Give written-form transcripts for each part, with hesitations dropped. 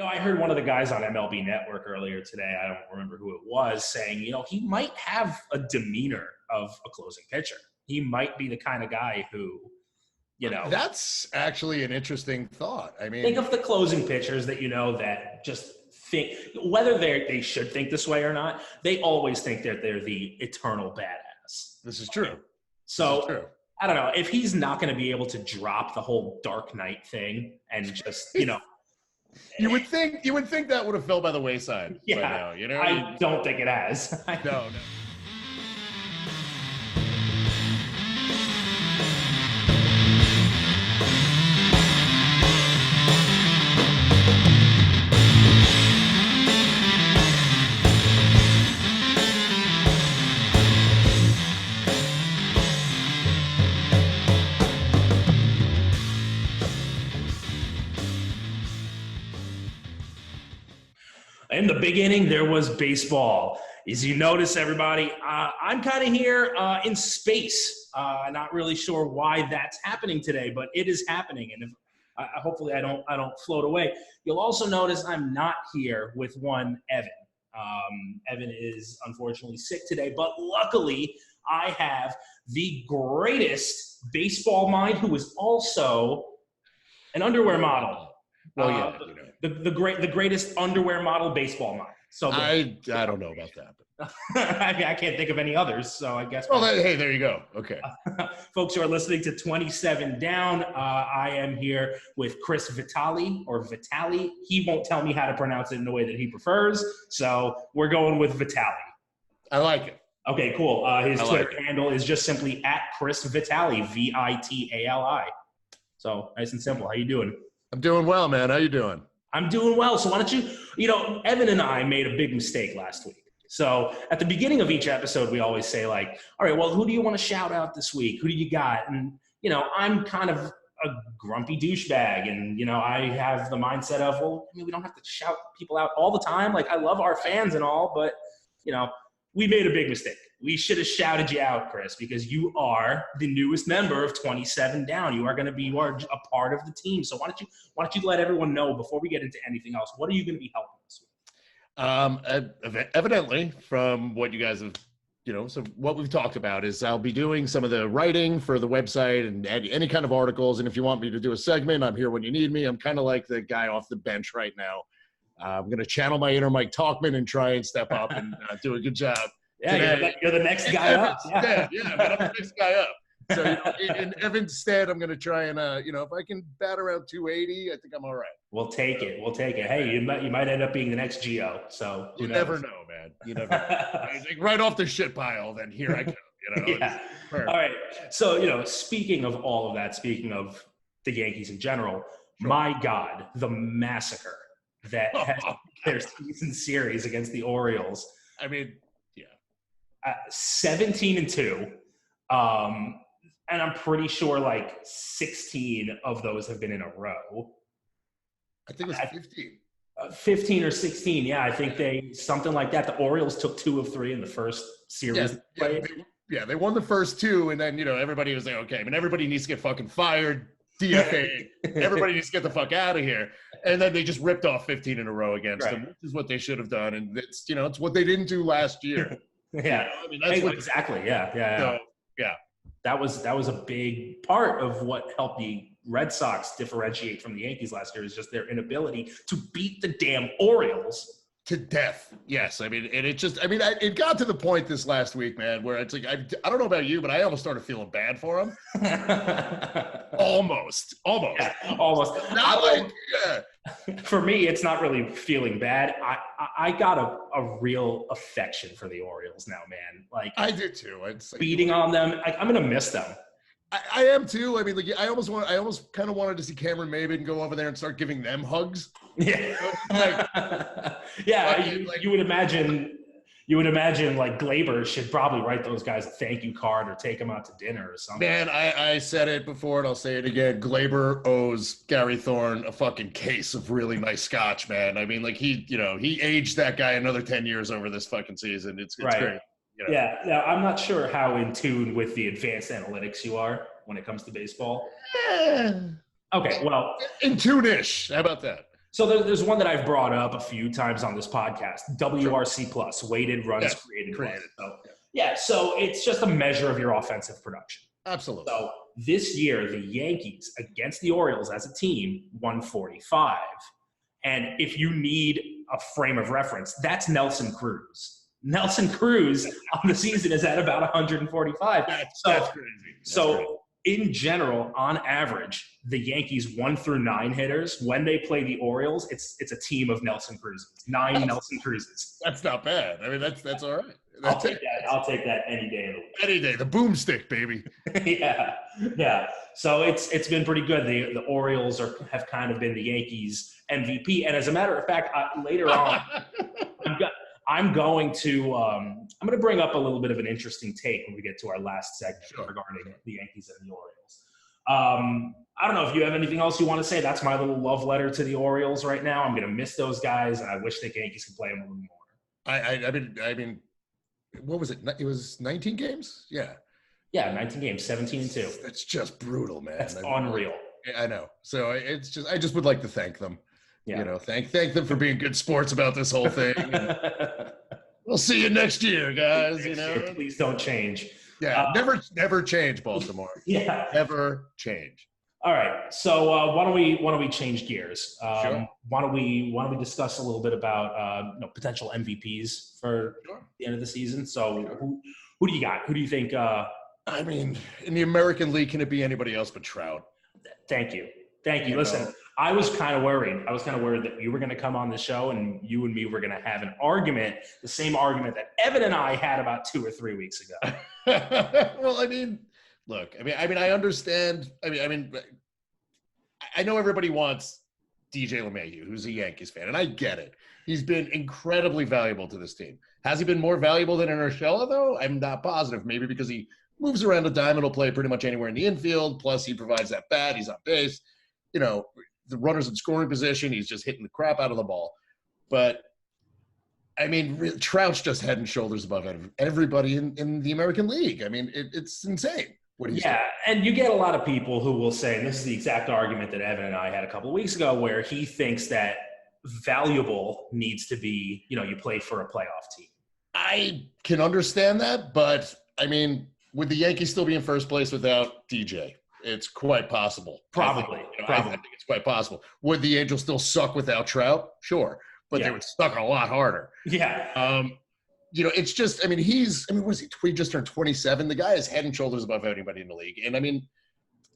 I heard one of the guys on MLB Network earlier today, I don't remember who it was, saying, he might have a demeanor of a closing pitcher. He might be the kind of guy who, That's actually an interesting thought. I mean, think of the closing pitchers that that just think, whether they should think this way or not, they always think that they're the eternal badass. This is true. So I don't know if he's not going to be able to drop the whole Dark Knight thing and just, You would think that would have fell by the wayside. Yeah, by now, I don't think it has. No. In the beginning, there was baseball. As you notice, everybody, I'm kind of here in space. Not really sure why that's happening today, but it is happening. And hopefully I don't float away. You'll also notice I'm not here with one Evan. Evan is unfortunately sick today, but luckily I have the greatest baseball mind who is also an underwear model. Well, yeah, the greatest underwear model baseball mind. So I don't know about that. I can't think of any others, so I guess. Well, hey, there you go. Okay. Folks who are listening to 27 Down, I am here with Chris Vitali, or Vitali. He won't tell me how to pronounce it in the way that he prefers, so we're going with Vitali. I like it. Okay, cool. His Twitter handle is just simply @Chris Vitali, Vitali. So nice and simple. How you doing? I'm doing well, man. How you doing? I'm doing well. So why don't you, Evan and I made a big mistake last week. So at the beginning of each episode, we always say like, all right, well, who do you want to shout out this week? Who do you got? And, I'm kind of a grumpy douchebag. And, I have the mindset of, well, we don't have to shout people out all the time. Like, I love our fans and all, but, we made a big mistake. We should have shouted you out, Chris, because you are the newest member of 27 Down. You are a part of the team. So why don't you let everyone know before we get into anything else, what are you going to be helping us with? Evidently, from what you guys have, so what we've talked about is I'll be doing some of the writing for the website and any kind of articles. And if you want me to do a segment, I'm here when you need me. I'm kind of like the guy off the bench right now. I'm going to channel my inner Mike Talkman and try and step up and do a good job. Yeah, you're the next guy up. Yeah, but I'm the next guy up. So in Evan's stead, I'm going to try and, if I can bat around 280, I think I'm all right. We'll take it. Hey, you might end up being the next Geo. So you never know, man. You never know. Like, right off the shit pile, then here I come. Yeah. All right. So, speaking of all of that, speaking of the Yankees in general, my God, the massacre that has their season series against the Orioles. I mean, 17-2. And I'm pretty sure like 16 of those have been in a row. I think it was 15. 15 or 16. Yeah, I think something like that. The Orioles took 2 of 3 in the first series. They won the first 2, and then, everybody was like, okay, everybody needs to get fucking fired, DFA, everybody needs to get the fuck out of here. And then they just ripped off 15 in a row against them, which is what they should have done. And it's, it's what they didn't do last year. Yeah, that's exactly. Yeah. That was a big part of what helped the Red Sox differentiate from the Yankees last year, is just their inability to beat the damn Orioles to death. Yes, and it got to the point this last week, man, where it's like I don't know about you, but I almost started feeling bad for him. Almost. Yeah, almost. For me, it's not really feeling bad. I got a real affection for the Orioles now, man. Like, I did too. Beating on them. I'm gonna miss them. I am too. I mean, like, I almost kind of wanted to see Cameron Maybin go over there and start giving them hugs. Yeah. You would imagine like Glaber should probably write those guys a thank you card or take them out to dinner or something. Man, I said it before and I'll say it again. Glaber owes Gary Thorne a fucking case of really nice scotch, man. I mean, like, he aged that guy another 10 years over this fucking season. It's right. Great. Yeah. Now, I'm not sure how in tune with the advanced analytics you are when it comes to baseball. Okay, well. In tune-ish. How about that? So there's one that I've brought up a few times on this podcast, WRC plus, weighted runs created. So, so it's just a measure of your offensive production. Absolutely. So this year, the Yankees against the Orioles as a team, 145. And if you need a frame of reference, that's Nelson Cruz. Nelson Cruz on the season is at about 145. That's crazy. Crazy. In general, on average, the Yankees 1 through 9 hitters, when they play the Orioles, it's a team of Nelson Cruzes. 9 Nelson Cruzes. That's not bad. I mean, that's all right. I'll take that any day of the week. Any day. The boomstick, baby. Yeah. So it's been pretty good. The Orioles have kind of been the Yankees MVP. And as a matter of fact, later on, I'm going to bring up a little bit of an interesting take when we get to our last segment regarding the Yankees and the Orioles. I don't know if you have anything else you want to say. That's my little love letter to the Orioles right now. I'm going to miss those guys, and I wish the Yankees could play them a little more. I mean, what was it? It was 19 games? Yeah. Yeah, 19 games, 17-2. That's just brutal, man. That's unreal. I know. So I just would like to thank them. Yeah. You know, thank them for being good sports about this whole thing. We'll see you next year, guys. Please don't change. Yeah, never change, Baltimore. Yeah, never change. All right, so why don't we change gears? Sure. Why don't we discuss a little bit about potential MVPs for the end of the season? So who do you got? Who do you think? I mean, in the American League, can it be anybody else but Trout? Thank you. Listen, I was kind of worried. That you were going to come on the show and you and me were going to have an argument, the same argument that Evan and I had about 2 or 3 weeks ago. Well, I mean, look, I understand. I know everybody wants DJ LeMahieu, who's a Yankees fan, and I get it. He's been incredibly valuable to this team. Has he been more valuable than Urshela, though? I'm not positive. Maybe because he moves around a dime and will play pretty much anywhere in the infield. Plus, he provides that bat. He's on base. The runners in scoring position, he's just hitting the crap out of the ball. But, I mean, Trout's just head and shoulders above everybody in the American League. I mean, it's insane what he's doing. And you get a lot of people who will say, and this is the exact argument that Evan and I had a couple of weeks ago, where he thinks that valuable needs to be, you play for a playoff team. I can understand that, but, I mean, would the Yankees still be in first place without DJ? It's quite possible. Probably. I think it's quite possible. Would the Angels still suck without Trout? Sure. But they would suck a lot harder. Yeah. It's just, what is he? He just turned 27. The guy is head and shoulders above anybody in the league. And,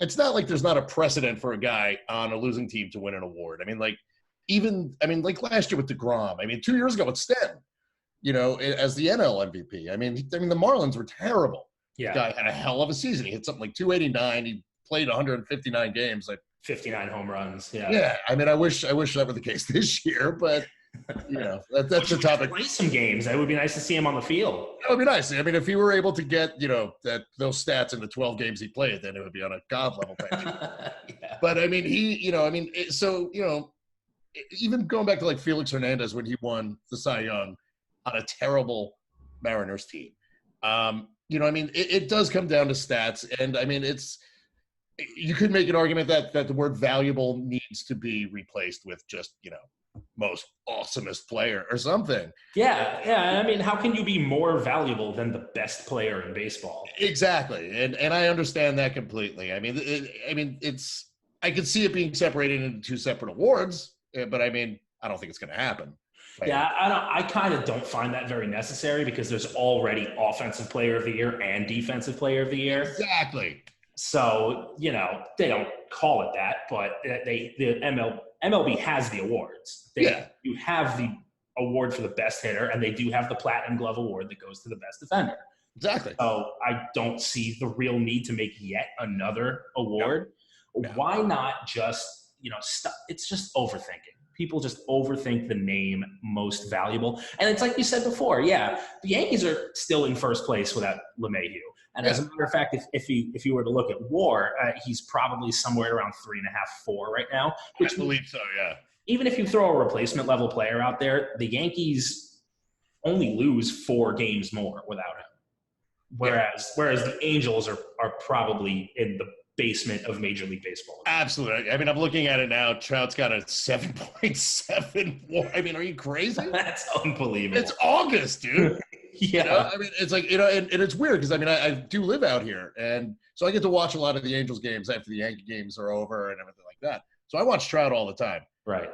it's not like there's not a precedent for a guy on a losing team to win an award. Like last year with DeGrom. 2 years ago with Sten, as the NL MVP. The Marlins were terrible. Yeah. The guy had a hell of a season. He hit something like 289. He played 159 games, like 59 home runs. Yeah. Yeah. I wish that were the case this year, but that's the topic. Play some games. It would be nice to see him on the field. That would be nice. If he were able to get those stats in the 12 games he played, then it would be on a god level page. Yeah. But even going back to like Felix Hernandez when he won the Cy Young on a terrible Mariners team. It does come down to stats, and you could make an argument that the word valuable needs to be replaced with just, most awesomest player or something. Yeah. How can you be more valuable than the best player in baseball? Exactly. And I understand that completely. I could see it being separated into two separate awards, but I don't think it's going to happen. Yeah, I kind of don't find that very necessary because there's already Offensive Player of the Year and Defensive Player of the Year. Exactly. So, they don't call it that, but the MLB has the awards. You have the award for the best hitter, and they do have the Platinum Glove Award that goes to the best defender. Exactly. So I don't see the real need to make yet another award. No. Why not just, stop? It's just overthinking. People just overthink the name most valuable. And it's like you said before, the Yankees are still in first place without LeMahieu. And as a matter of fact, if you were to look at WAR, he's probably somewhere around 3.5, 4 right now. Which I believe so, yeah. Even if you throw a replacement level player out there, the Yankees only lose 4 games more without him. Whereas the Angels are probably in basement of Major League Baseball. Absolutely. I mean, I'm looking at it now. Trout's got a 7.7 WAR. I mean, are you crazy? That's unbelievable. It's August, dude. Yeah. You know, I mean, it's like, you know, and it's weird because I mean, I do live out here, and so I get to watch a lot of the Angels games after the Yankee games are over and everything like that. So I watch Trout all the time. Right.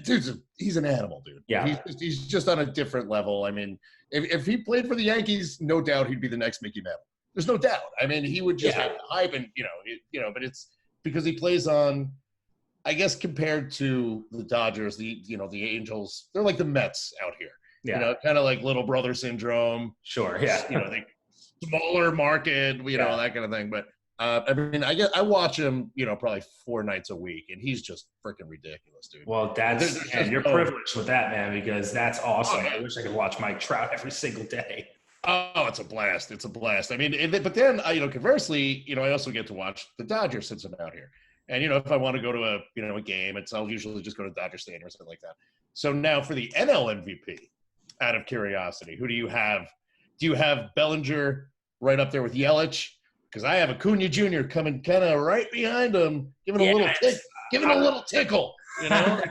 Dude, he's an animal, dude. Yeah. He's just on a different level. I mean, if he played for the Yankees, no doubt he'd be the next Mickey Mantle. There's no doubt. I mean, he would just have hype, and but it's because he plays on, I guess, compared to the Dodgers, the Angels, they're like the Mets out here. Yeah. You know, kind of like little brother syndrome. Sure. Yeah. You know, they smaller market, that kind of thing. But I mean, I watch him, probably 4 nights a week, and he's just freaking ridiculous, dude. Well, you're privileged with that, man, because that's awesome. Oh, yeah. I wish I could watch Mike Trout every single day. Oh, it's a blast. It's a blast. I mean, but then, conversely, I also get to watch the Dodgers since I'm out here. And, if I want to go to a game, I'll usually just go to Dodger Stadium or something like that. So now for the NL MVP, out of curiosity, who do you have? Do you have Bellinger right up there with Yelich? Because I have Acuna Jr. coming kind of right behind him, giving a little tickle, I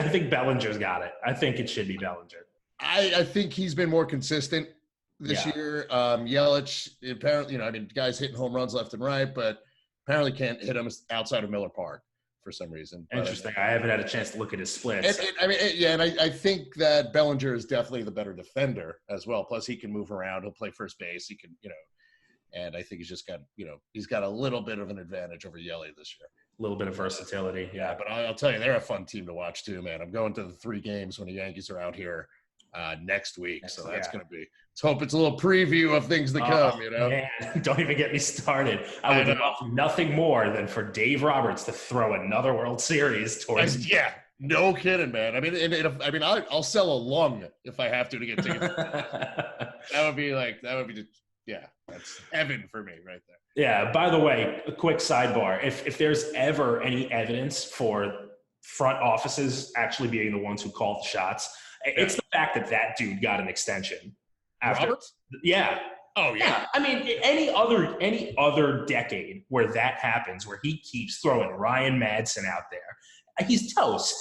think Bellinger's got it. I think it should be Bellinger. I think he's been more consistent this year. Yelich, apparently, guys hitting home runs left and right, but apparently can't hit them outside of Miller Park for some reason. Interesting. I haven't had a chance to look at his splits. And I think that Bellinger is definitely the better defender as well. Plus, he can move around. He'll play first base. He can, and I think he's just got, he's got a little bit of an advantage over Yelly this year. A little bit of versatility. Yeah. But I'll tell you, they're a fun team to watch too, man. I'm going to the 3 games when the Yankees are out here next week. So that's going to be, let's hope it's a little preview of things to come, Man, don't even get me started. I would love nothing more than for Dave Roberts to throw another World Series towards. Yeah, no kidding, man. I mean, I'll sell a lung if I have to get tickets. That's heaven for me right there. Yeah, by the way, a quick sidebar. If there's ever any evidence for front offices actually being the ones who call the shots, it's the fact that dude got an extension. After, Roberts? Yeah. Oh yeah. I mean, any other decade where that happens, where he keeps throwing Ryan Madsen out there, he's toast.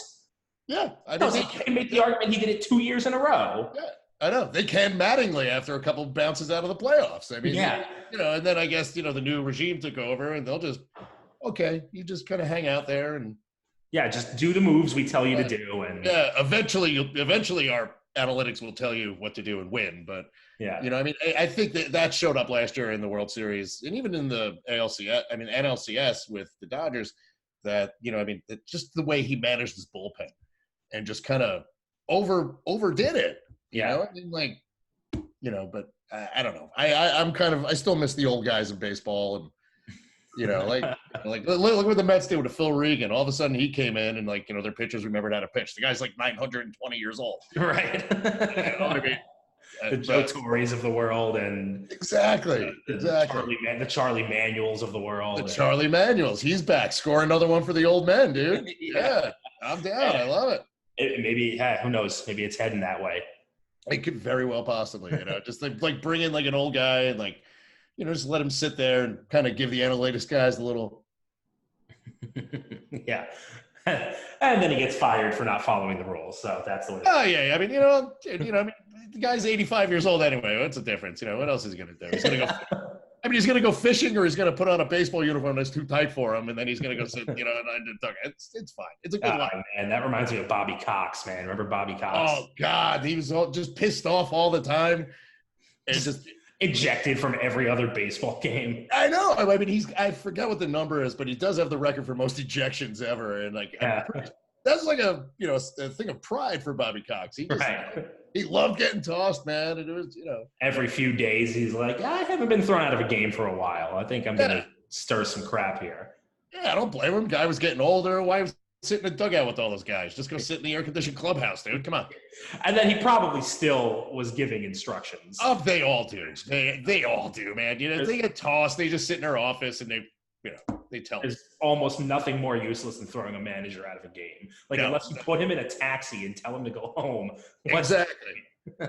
Yeah. They can make the argument he did it 2 years in a row. Yeah, I know. They canned Mattingly after a couple bounces out of the playoffs. I mean, and then I guess, the new regime took over, and they'll just, you just kind of hang out there and. Yeah, just do the moves we tell you to do. And eventually our analytics will tell you what to do and win. But, I think that showed up last year in the World Series and even in the NLCS with the Dodgers that, just the way he managed his bullpen and just kind of overdid it. But I don't know. I still miss the old guys in baseball and, look what the Mets did with Phil Regan. All of a sudden he came in and their pitchers remembered how to pitch. The guy's 920 years old. Right. The Joe Torres of the world and exactly. The Charlie Manuels of the world. Charlie Manuels. He's back. Score another one for the old men, dude. Yeah. I'm down. I love it. Maybe, who knows? Maybe it's heading that way. It could very well possibly, just bring in an old guy and just let him sit there and kind of give the analytics guys a little. Yeah. And then he gets fired for not following the rules. So that's the way. Oh, yeah. I mean, the guy's 85 years old anyway. What's the difference? What else is he going to do? He's going to go. He's going to go fishing, or he's going to put on a baseball uniform that's too tight for him, and then he's going to go sit, it's fine. It's a good life. And that reminds me of Bobby Cox, man. Remember Bobby Cox? Oh, God. He was just pissed off all the time. And just ejected from every other baseball game. I know. I mean, I forgot what the number is, but he does have the record for most ejections ever. And that's a thing of pride for Bobby Cox. He loved getting tossed, man. And it was, every few days he's like, I haven't been thrown out of a game for a while. I think I'm going to stir some crap here. Yeah, I don't blame him. Guy was getting older. Why was sit in a dugout with all those guys? Just go sit in the air-conditioned clubhouse, dude. Come on. And then he probably still was giving instructions. Oh, they all do. They all do, man. They get tossed. They just sit in their office and they tell them. There's almost nothing more useless than throwing a manager out of a game. Unless you put him in a taxi and tell him to go home. Exactly.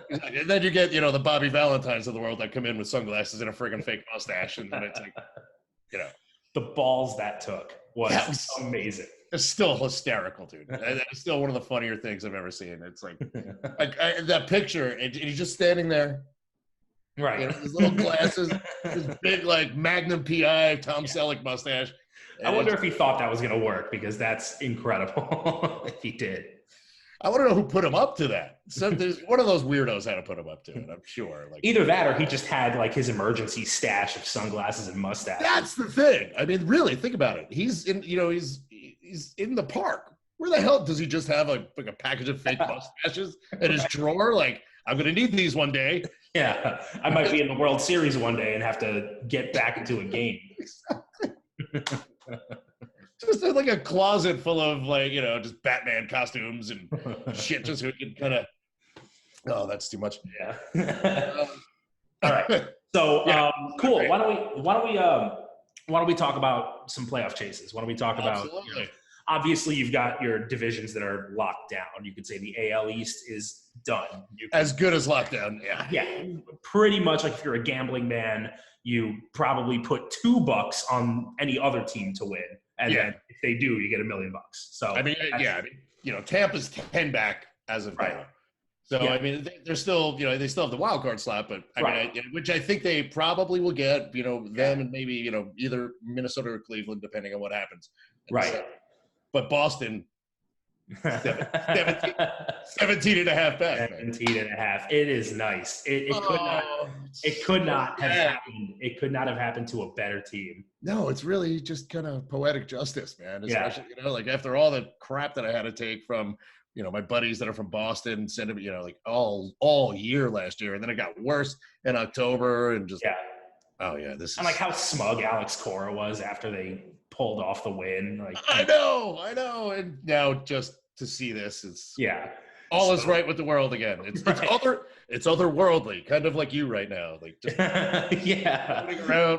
And then you get, the Bobby Valentines of the world that come in with sunglasses and a friggin' fake mustache. And then it's The balls that took was amazing. It's still hysterical, dude. That is still one of the funnier things I've ever seen. It's like that picture, and he's just standing there. Right. His little glasses, his big, like, Magnum PI, Tom Selleck mustache. I wonder if he thought that was going to work, because that's incredible if he did. I want to know who put him up to that. So there's one of those weirdos had to put him up to it, I'm sure. Like, either that, or he just had like his emergency stash of sunglasses and mustache. That's the thing. I mean, really, think about it. He's in, he's in the park. Where the hell does he just have a package of fake mustaches in his drawer? Like, I'm going to need these one day. Yeah, I might be in the World Series one day and have to get back into a game. Just like a closet full of, like, just Batman costumes and shit, just so he can kind of. Oh, that's too much. Yeah. All right. So cool. Okay. Why don't we talk about some playoff chases? Why don't we talk about? Obviously, you've got your divisions that are locked down. You could say the AL East is done. As good as lockdown. Yeah. Yeah. Pretty much, like, if you're a gambling man, you probably put $2 on any other team to win. And then if they do, you get $1 million. So I mean, Tampa's 10 back as of now. So I mean, they're still, they still have the wild card slot, but I mean, which I think they probably will get. Them and maybe either Minnesota or Cleveland, depending on what happens. Right. But Boston, 17 and a half back. 17 and a half. It is nice. It could not have happened. It could not have happened to a better team. No, it's really just kind of poetic justice, man. Especially, like, after all the crap that I had to take from, my buddies that are from Boston, sending me, like, all year last year. And then it got worse in October, and just, this is. And like how smug Alex Cora was after they pulled off the win. Like, I know. And now just to see this is all is right with the world again. It's otherworldly, kind of like you right now. Like, just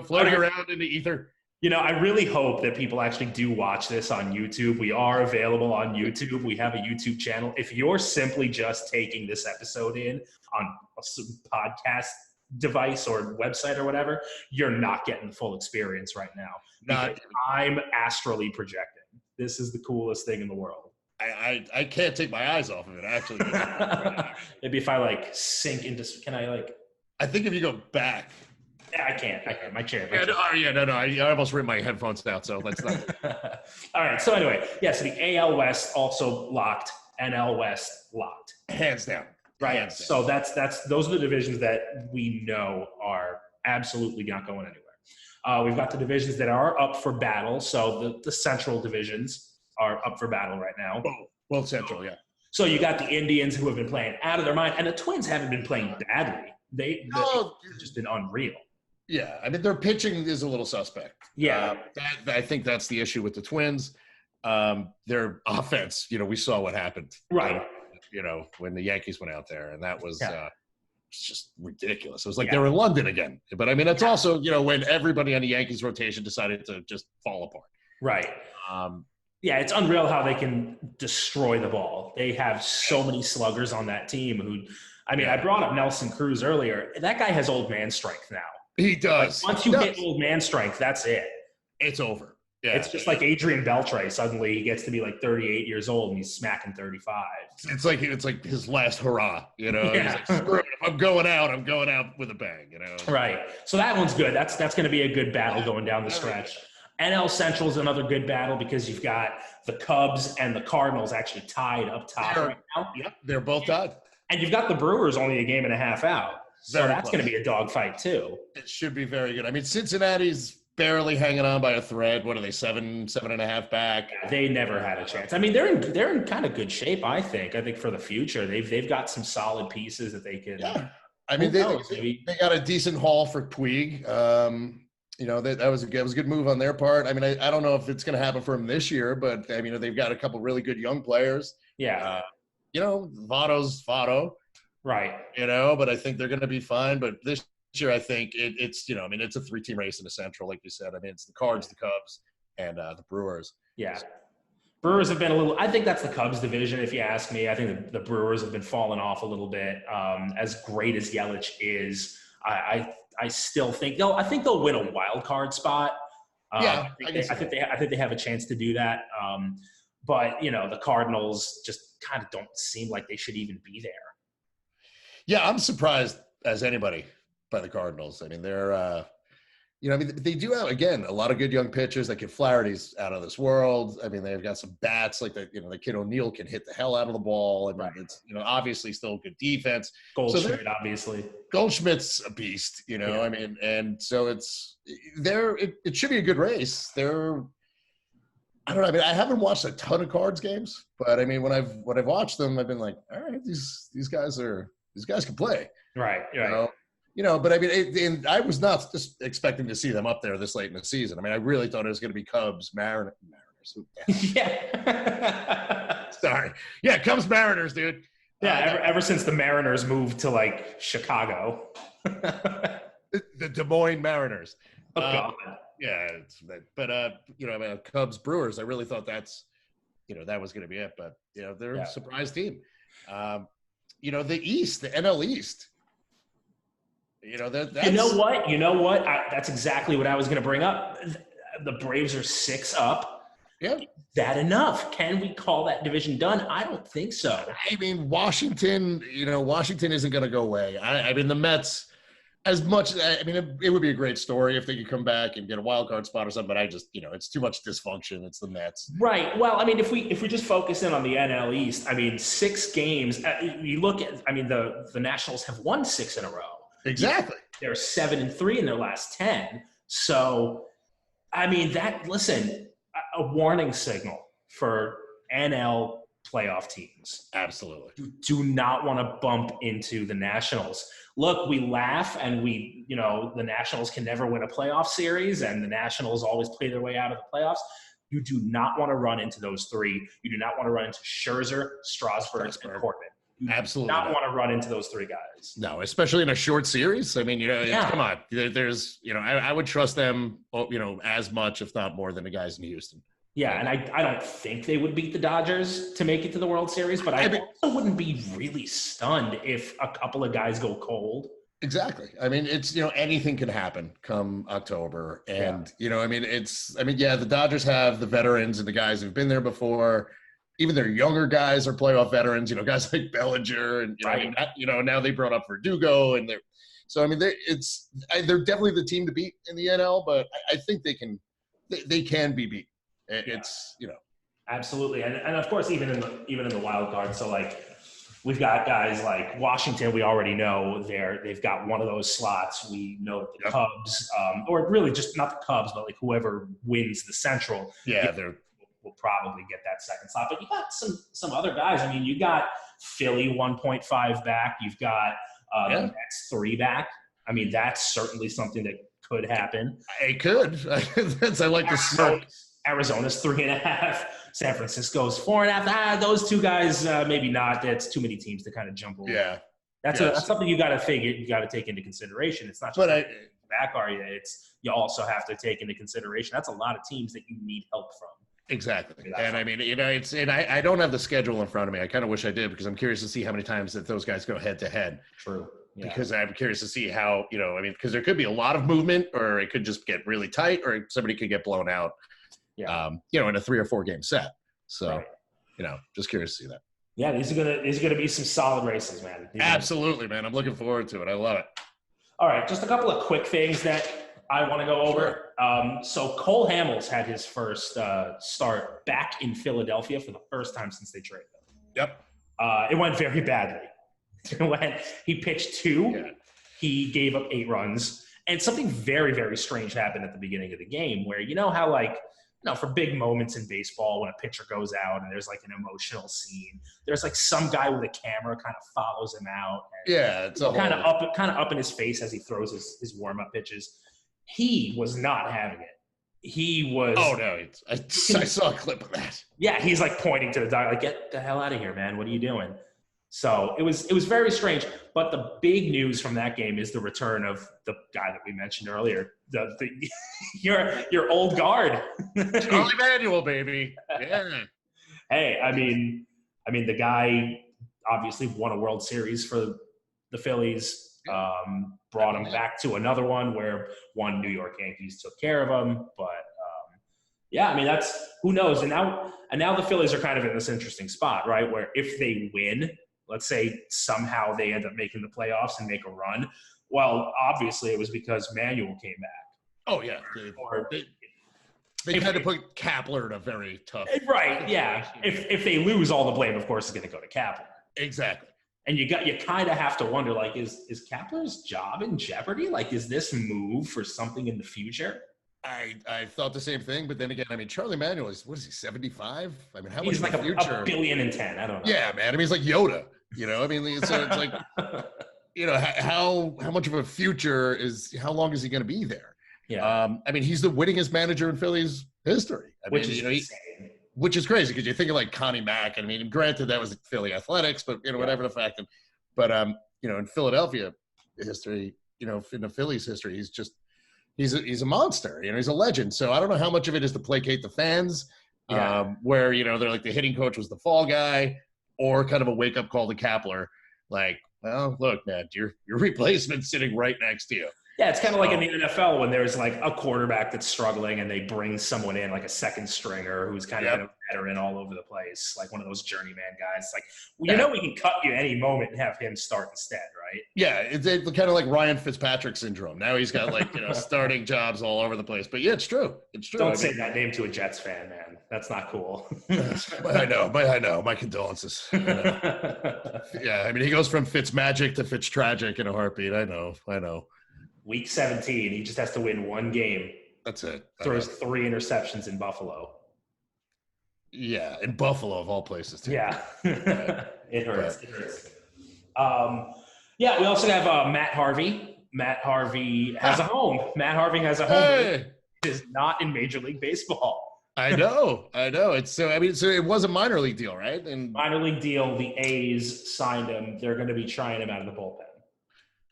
floating around in the ether. I really hope that people actually do watch this on YouTube. We are available on YouTube. We have a YouTube channel. If you're simply just taking this episode in on a podcast device or website or whatever, you're not getting the full experience right now. I'm astrally projecting. This is the coolest thing in the world. I can't take my eyes off of it, actually. Maybe if I sink into, can I I think if you go back. I can't. My chair. I almost ripped my headphones out, so let's not. All right. So anyway, so the AL West also locked, NL West locked. Hands down. Right. Hands down. So those are the divisions that we know are absolutely not going anywhere. We've got the divisions that are up for battle. So the central divisions are up for battle right now. Both central, yeah. So you got the Indians, who have been playing out of their mind, and the Twins haven't been playing badly. They've just been unreal. Yeah, I mean, their pitching is a little suspect. Yeah. I think that's the issue with the Twins. Their offense, we saw what happened. Right. When the Yankees went out there, and that was just ridiculous. It was like they were in London again. But, I mean, it's also, when everybody on the Yankees rotation decided to just fall apart. Right. It's unreal how they can destroy the ball. They have so many sluggers on that team who, I brought up Nelson Cruz earlier. That guy has old man strength now. He does. Once you hit old man strength, that's it. It's over. Yeah. It's just like Adrian Beltre. Suddenly he gets to be like 38 years old and he's smacking 35. It's like his last hurrah, He's like, screw it. If I'm going out with a bang, Right. So that one's good. That's going to be a good battle going down the stretch. NL Central is another good battle because you've got the Cubs and the Cardinals actually tied up top right now. Yep, they're both tied. And you've got the Brewers only a game and a half out. So that's going to be a dogfight too. It should be very good. I mean, Cincinnati's barely hanging on by a thread. What are they, 7.5 back? Yeah, they never had a chance. I mean, they're in kind of good shape, I think. I think for the future, they've got some solid pieces that they could. Yeah. I mean, they got a decent haul for Puig. That was a good move on their part. I mean, I don't know if it's going to happen for them this year, but I mean, they've got a couple really good young players. Yeah. Votto's Votto. Right. But I think they're going to be fine. But this year, I think it's it's a 3-team race in the Central, like you said. I mean, it's the Cards, the Cubs, and the Brewers. Yeah. Brewers have been I think that's the Cubs division, if you ask me. I think the Brewers have been falling off a little bit. As great as Yelich is, I still think they'll win a wild card spot. Yeah, I think they have a chance to do that. But the Cardinals just kind of don't seem like they should even be there. Yeah, I'm surprised as anybody by the Cardinals. I mean, they're they do have, again, a lot of good young pitchers. Like Flaherty's out of this world. I mean, they've got some bats like the kid O'Neal can hit the hell out of the ball. I mean, it's obviously still good defense. Goldschmidt, obviously. Goldschmidt's a beast, Yeah. I mean, and so it should be a good race. I don't know. I mean, I haven't watched a ton of Cards games, but I mean, when I've watched them, I've been like, all right, these guys can play. Right. But I mean, and I was not just expecting to see them up there this late in the season. I mean, I really thought it was going to be Cubs, Mariners. Yeah. Sorry. Yeah, Cubs, Mariners, dude. Yeah, ever since the Mariners moved to like Chicago. The Des Moines Mariners. Oh, God. Yeah, I mean, Cubs, Brewers, I really thought that was going to be it. But, they're a surprise team. The East, the NL East. You know what? That's exactly what I was going to bring up. The Braves are 6 up. Yeah. Is that enough? Can we call that division done? I don't think so. I mean, Washington isn't going to go away. I mean, the Mets, as much, I mean, it would be a great story if they could come back and get a wild card spot or something, but I just, it's too much dysfunction. It's the Mets. Right. Well, I mean, if we just focus in on the NL East, I mean, 6 games, you look at, I mean, the Nationals have won 6 in a row. Exactly. They're 7-3 in their last 10. So, I mean, a warning signal for NL playoff teams. Absolutely. You do not want to bump into the Nationals. Look, we laugh and the Nationals can never win a playoff series and the Nationals always play their way out of the playoffs. You do not want to run into those 3. You do not want to run into Scherzer, Strasburg. And Corbin. You absolutely do not want to run into those 3 guys. No, especially in a short series. I mean, come on. There's, I would trust them, as much, if not more, than the guys in Houston. Yeah, and I don't think they would beat the Dodgers to make it to the World Series, but I also wouldn't be really stunned if a couple of guys go cold. Exactly. I mean, it's, anything can happen come October. And, the Dodgers have the veterans and the guys who've been there before. Even their younger guys are playoff veterans, guys like Bellinger and, now they brought up Verdugo and they're definitely the team to beat in the NL, but I think they can be beat. It's, Absolutely. And of course, even in the wild card. So like we've got guys like Washington, we already know they've got one of those slots. We know that the Cubs, or really just not the Cubs, but like whoever wins the Central. Yeah. Will probably get that second slot. But you got some other guys. I mean, you got Philly 1.5 back. You've got the Mets 3 back. I mean, that's certainly something that could happen. It could. I like the smoke. Arizona's 3.5. San Francisco's 4.5. Those 2 guys, maybe not. That's too many teams to kind of jump over. Yeah. That's something you got to figure. You got to take into consideration. It's not just back, are you? You also have to take into consideration. That's a lot of teams that you need help from. Exactly. And I mean, I don't have the schedule in front of me. I kind of wish I did because I'm curious to see how many times that those guys go head to head. True. Yeah. Because I'm curious to see how, because there could be a lot of movement or it could just get really tight or somebody could get blown out, in a 3 or 4 game set. So, just curious to see that. Yeah, these are gonna be some solid races, man. Absolutely, man. I'm looking forward to it. I love it. All right, just a couple of quick things that I want to go over. So Cole Hamels had his first start back in Philadelphia for the first time since they traded him. Yep. It went very badly. He pitched 2. Yeah. He gave up 8 runs. And something very, very strange happened at the beginning of the game where how for big moments in baseball when a pitcher goes out and there's like an emotional scene, there's like some guy with a camera kind of follows him out. And it's kind of up in his face as he throws his warm-up pitches. He was not having it. He was. Oh no! I saw a clip of that. Yeah, he's like pointing to the dog, like, "Get the hell out of here, man! What are you doing?" So it was very strange. But the big news from that game is the return of the guy that we mentioned earlier, your old guard, Charlie Manuel, baby. Yeah. Hey, I mean, the guy obviously won a World Series for the Phillies. Brought him back to another one where one New York Yankees took care of him, but Yeah, I mean, who knows. And now the Phillies are kind of in this interesting spot, right? Where if they win, let's say somehow they end up making the playoffs and make a run. Well, obviously it was because Manuel came back. Oh yeah. They kind of put Kapler in a very tough. Right. Yeah. If they lose, all the blame, of course, is going to go to Kapler. Exactly. And you kind of have to wonder, like, is Kapler's job in jeopardy? Like, is this move for something in the future? I thought the same thing, but then again, I mean, Charlie Manuel is, what is he, 75? I mean, how much he's like in the future? $1.010 billion. I don't know. Yeah, man. I mean, he's like Yoda. You know, I mean, so it's like, you know, how much of a future how long is he going to be there? Yeah. I mean, he's the winningest manager in Phillies history. Which is insane. Which is crazy because you think of like Connie Mack. I mean, granted that was the Philly Athletics, but you know, whatever the fact. But you know, in Philadelphia history, you know, in the Phillies history, he's a monster. You know, he's a legend. So I don't know how much of it is to placate the fans, where you know they're like the hitting coach was the fall guy, or kind of a wake up call to Kapler, like, well, look, man, your replacement's sitting right next to you. Yeah, it's kind of like in the NFL when there's like a quarterback that's struggling and they bring someone in, like a second stringer who's kind of a veteran all over the place, like one of those journeyman guys. Like, well, you know, we can cut you any moment and have him start instead, right? Yeah, it's kind of like Ryan Fitzpatrick syndrome. Now he's got like, you know, starting jobs all over the place. But yeah, it's true. It's true. Don't say that name to a Jets fan, man. That's not cool. I know. My condolences. Yeah, I mean, he goes from Fitzmagic to Fitztragic in a heartbeat. I know. Week 17, he just has to win one game. That's it. Throws 3 interceptions in Buffalo. Yeah, in Buffalo of all places, too. Yeah. It hurts. Yeah, we also have Matt Harvey. Matt Harvey has a home. Matt Harvey has a home. Hey. He is not in Major League Baseball. I know. It's so it was a minor league deal, right? And minor league deal, the A's signed him. They're going to be trying him out of the bullpen.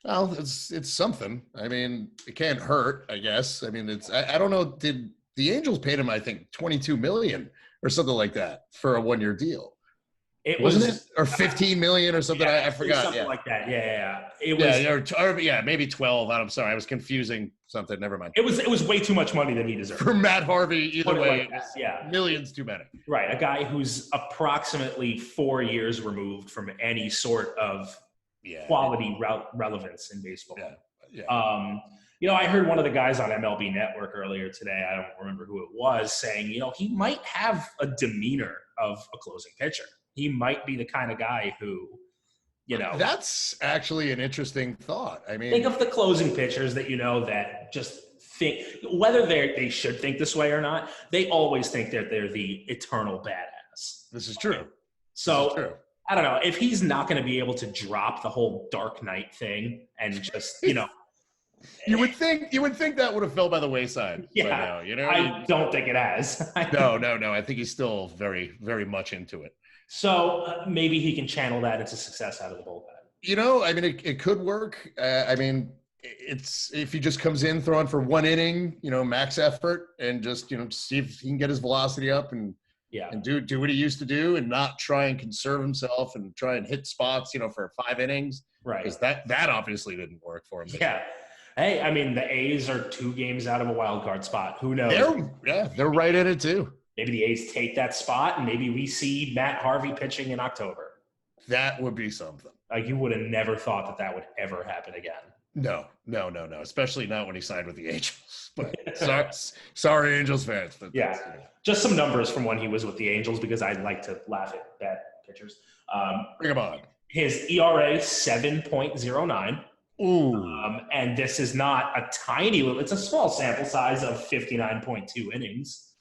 Well, it's something. I mean, it can't hurt, I guess. I mean, I don't know. Did the Angels paid him, I think, $22 million or something like that for a 1-year deal? It wasn't it, or $15 million or something. I forgot. Something like that. Yeah. It was. Yeah, maybe 12. I'm sorry, I was confusing something. Never mind. It was way too much money than he deserved for Matt Harvey. Either way, like millions too many. Right, a guy who's approximately 4 years removed from any sort of quality relevance in baseball. Yeah. You know, I heard one of the guys on MLB Network earlier today, I don't remember who it was, saying, you know, he might have a demeanor of a closing pitcher. He might be the kind of guy who, you know. That's actually an interesting thought. I mean, think of the closing pitchers that you know that just think, whether they should think this way or not, they always think that they're the eternal badass. This is true. So I don't know if he's not going to be able to drop the whole Dark Knight thing and just, you know. You would think that would have fell by the wayside. Yeah, by now, you know. I don't think it has. No. I think he's still very, very much into it. So maybe he can channel that into success out of the bullpen. You know, I mean, it could work. I mean, it's if he just comes in throwing for 1 inning, you know, max effort, and just, you know, see if he can get his velocity up and do what he used to do, and not try and conserve himself and try and hit spots, you know, for 5 innings. Right. Because that obviously didn't work for him. Yeah. Hey, I mean, the A's are 2 games out of a wild card spot. Who knows? They're right in it too. Maybe the A's take that spot, and maybe we see Matt Harvey pitching in October. That would be something. Like, you would have never thought that would ever happen again. No. Especially not when he signed with the Angels. But sorry, Angels fans. But just some numbers from when he was with the Angels, because I like to laugh at bad pitchers. Bring them on. His ERA 7.09. Ooh. And this is not a tiny little. It's a small sample size of 59.2 innings.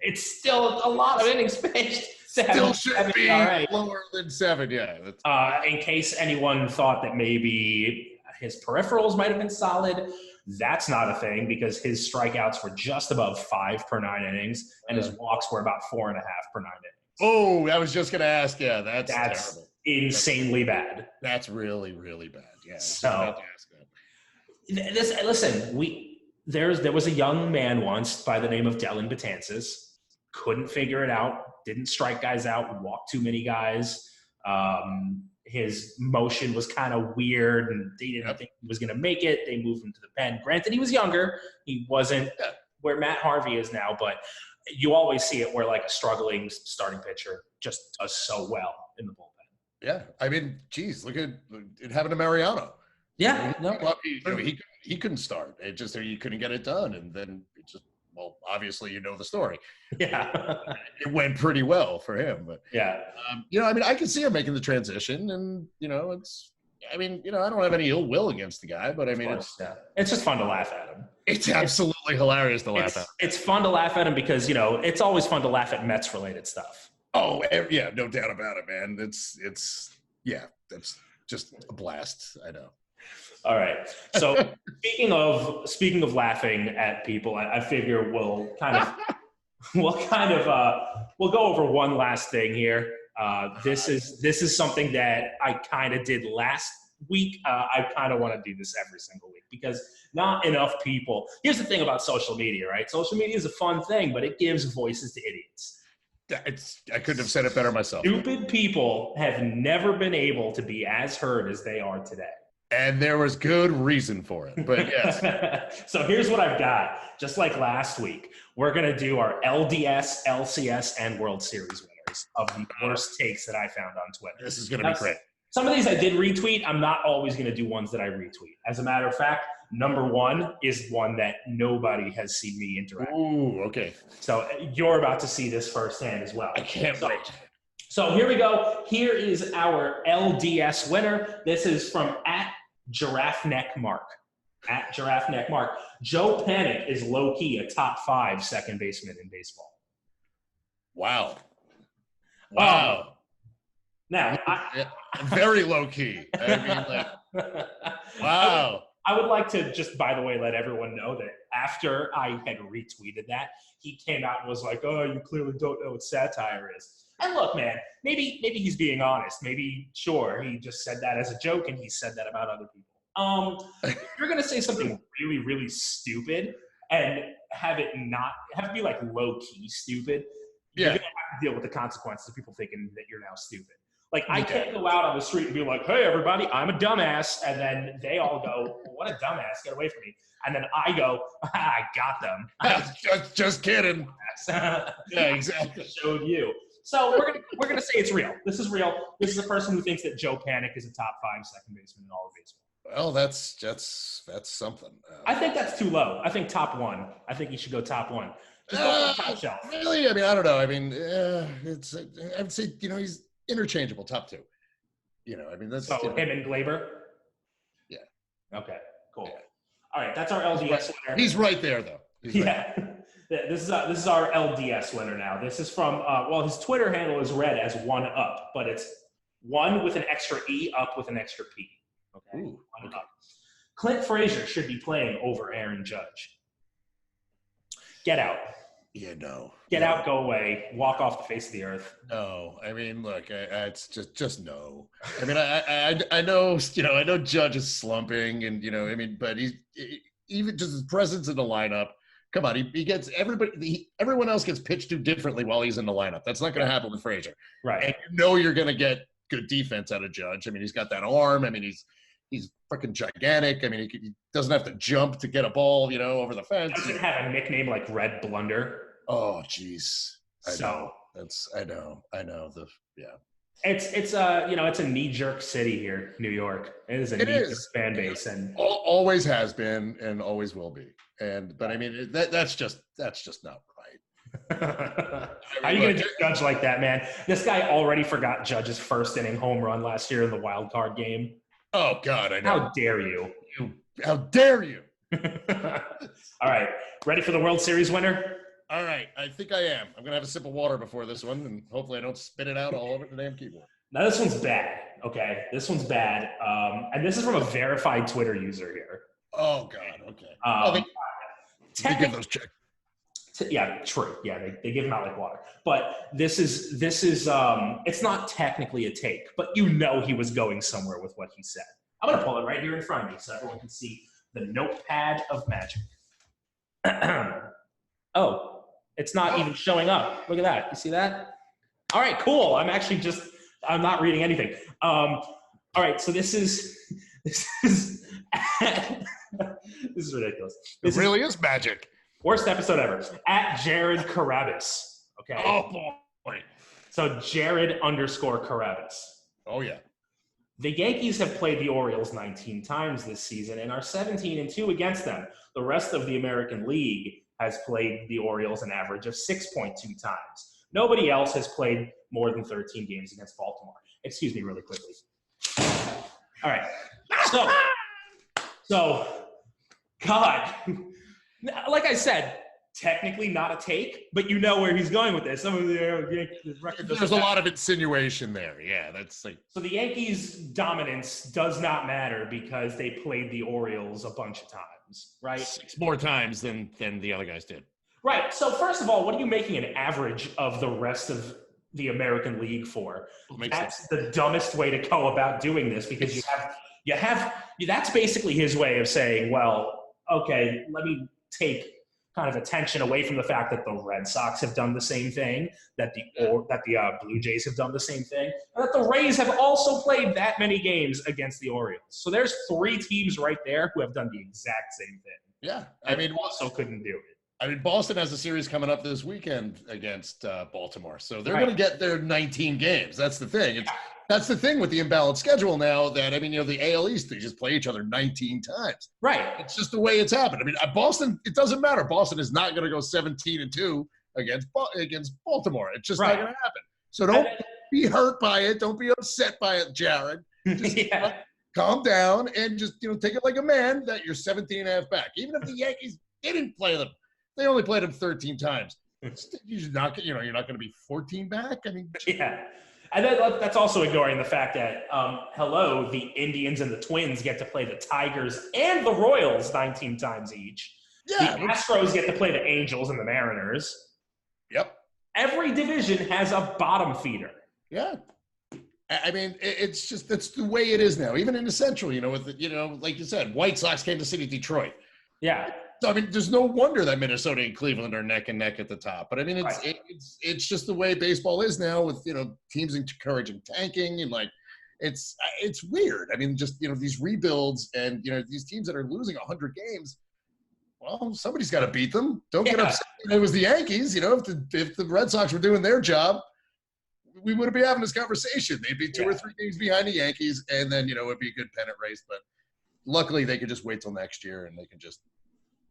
It's still a lot of innings pitched. Still should be lower than 7, in case anyone thought that maybe his peripherals might have been solid, that's not a thing, because his strikeouts were just above 5 per 9 innings, and his walks were about 4.5 per 9 innings. Oh, I was just going to ask. Yeah, that's terrible. Insanely bad. That's really, really bad. Yeah. So, there was a young man once by the name of Dellin Betances. Couldn't figure it out, didn't strike guys out, walked too many guys. His motion was kind of weird, and they didn't think he was going to make it. They moved him to the pen. Granted, he was younger. He wasn't where Matt Harvey is now, but you always see it where like a struggling starting pitcher just does so well in the bullpen. Yeah, I mean, geez, look at it happened to Mariano. Yeah, He couldn't start. It just he couldn't get it done, and then it just obviously you know the story. Yeah, it went pretty well for him, but yeah, I mean, I can see him making the transition, and I don't have any ill will against the guy, but I mean, it's just fun to laugh at him. It's absolutely hilarious to laugh at. It's fun to laugh at him because it's always fun to laugh at Mets related stuff. Oh yeah, no doubt about it, man. That's just a blast. I know. All right. So speaking of laughing at people, I figure we'll go over one last thing here. This is something that I kind of did last week. I kind of want to do this every single week because not enough people. Here's the thing about social media, right? Social media is a fun thing, but it gives voices to idiots. I couldn't have said it better myself. Stupid people have never been able to be as heard as they are today. And there was good reason for it, but yes. So here's what I've got. Just like last week, we're going to do our LDS, LCS, and World Series winners of the worst takes that I found on Twitter. This is going to be great. Some of these I did retweet. I'm not always going to do ones that I retweet. As a matter of fact, number one is one that nobody has seen me interact with. Ooh, okay. So you're about to see this firsthand as well. I can't wait. So here we go. Here is our LDS winner. This is from @GiraffeNeckMark. @GiraffeNeckMark. Joe Panic is low-key a top 5 second baseman in baseball. Wow. Now, very low-key. I mean, wow. I would like to just, by the way, let everyone know that after I had retweeted that, he came out and was like, "Oh, you clearly don't know what satire is." And look, man, maybe he's being honest. Maybe, sure, he just said that as a joke, and he said that about other people. If you're gonna say something really, really stupid and have it be like low-key stupid, you're gonna have to deal with the consequences of people thinking that you're now stupid. Like, I can't go out on the street and be like, "Hey, everybody, I'm a dumbass." And then they all go, "Well, what a dumbass, get away from me." And then I go, "I got them." just kidding. Yeah, exactly. Showed you. So we're gonna say it's real. This is real. This is a person who thinks that Joe Panic is a top 5 second baseman in all of baseball. Well, that's something. I think that's too low. I think top 1. I think he should go top 1. Just go for the top shelf. Really? I mean, I don't know. I mean, I would say he's interchangeable, top 2. I mean, that's him and Glaber. Yeah. Okay. Cool. Yeah. All right, that's our LDS winner. He's right there, though. Yeah. This is our LDS winner now. This is from his Twitter handle is read as 1UP, but it's 1 with an extra E, up with an extra P. Okay. Ooh, 1 up. Clint Frazier should be playing over Aaron Judge. Get out. Yeah, no. Get out, go away, walk off the face of the earth. No, I mean, look, it's just no. I mean, I know, I know Judge is slumping, and I mean, but he's even just his presence in the lineup. Come on, he gets everyone else gets pitched to differently while he's in the lineup. That's not going to happen with Frazier, right? And you're going to get good defense out of Judge. I mean, he's got that arm. I mean, he's freaking gigantic. I mean, he doesn't have to jump to get a ball, over the fence. Doesn't have a nickname like Red Blunder. Oh, jeez. I know. It's a knee-jerk city here, New York. It is a knee-jerk fan base, and always has been and always will be. But I mean, that's just not right. How are you going to judge like that, man? This guy already forgot Judge's first inning home run last year in the wild card game. Oh God, I know. How dare you? How dare you? All right, ready for the World Series winner? All right, I think I am. I'm going to have a sip of water before this one, and hopefully I don't spit it out all over the damn keyboard. Now, this one's bad, okay? This one's bad. And this is from a verified Twitter user here. Oh, God, okay. They give those checks. Yeah, true. Yeah, they give them out like water. But this is it's not technically a take, but he was going somewhere with what he said. I'm going to pull it right here in front of me so everyone can see the notepad of magic. Oh. It's not even showing up. Look at that. You see that? All right, cool. I'm not reading anything. All right, so this is this is ridiculous. It really is magic. Worst episode ever. At Jared Carabas. Okay. Oh, boy. So Jared_Carabas. Oh, yeah. The Yankees have played the Orioles 19 times this season and are 17-2 against them. The rest of the American League has played the Orioles an average of 6.2 times. Nobody else has played more than 13 games against Baltimore. Excuse me really quickly. All right. So, God, like I said, technically not a take, but you know where he's going with this. Some of the record. There's a lot of insinuation there. Yeah, that's like. So the Yankees' dominance does not matter because they played the Orioles a bunch of times, right? 6 more times than the other guys did. Right. So first of all, what are you making an average of the rest of the American League for? That's the dumbest way to go about doing this because that's basically his way of saying, well, okay, let me take kind of attention away from the fact that the Red Sox have done the same thing, that the Blue Jays have done the same thing, and that the Rays have also played that many games against the Orioles. So there's 3 teams right there who have done the exact same thing. Yeah, I mean, also couldn't do it. I mean, Boston has a series coming up this weekend against Baltimore, so they're going to get their 19 games. That's the thing. That's the thing with the imbalanced schedule now that, I mean, the AL East, they just play each other 19 times. Right. It's just the way it's happened. I mean, Boston, it doesn't matter. Boston is not going to go 17-2 against Baltimore. It's just not going to happen. So don't be hurt by it. Don't be upset by it, Jared. Just calm down and just, take it like a man that you're 17.5 back. Even if the Yankees didn't play them, they only played them 13 times. You're not going to be 14 back. I mean, yeah. And then that's also ignoring the fact that, the Indians and the Twins get to play the Tigers and the Royals 19 times each. Yeah. The Astros get to play the Angels and the Mariners. Yep. Every division has a bottom feeder. Yeah. I mean, it's just, that's the way it is now. Even in the Central, like you said, White Sox, Kansas City, Detroit. Yeah. I mean, there's no wonder that Minnesota and Cleveland are neck and neck at the top. But I mean, it's just the way baseball is now with, teams encouraging tanking and it's weird. I mean, just, these rebuilds and, these teams that are losing 100 games, well, somebody's got to beat them. Don't get upset. It was the Yankees, if the Red Sox were doing their job, we wouldn't be having this conversation. They'd be 2 or 3 games behind the Yankees and then, it'd be a good pennant race. But luckily they could just wait till next year and they can just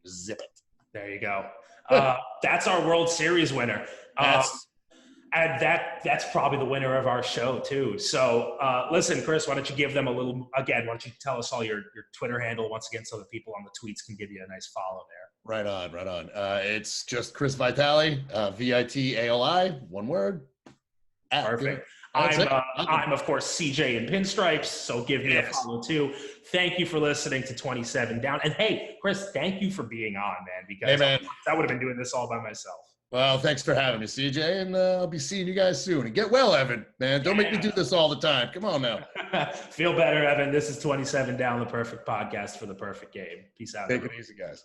zip it. There you go. That's our World Series winner. And that's probably the winner of our show too. So listen, Chris, why don't you give them why don't you tell us all your Twitter handle once again so that people on the tweets can give you a nice follow there. Right on. It's just Chris Vitali, Vitali, one word. Perfect. I'm of course CJ in Pinstripes, so give me a follow too. Thank you for listening to 27 Down. And hey, Chris, thank you for being on, man, because I would have been doing this all by myself. Well, thanks for having me, CJ, and I'll be seeing you guys soon. And get well, Evan, man. Don't make me do this all the time. Come on now. Feel better, Evan. This is 27 Down, the perfect podcast for the perfect game. Peace out. Take it easy, guys.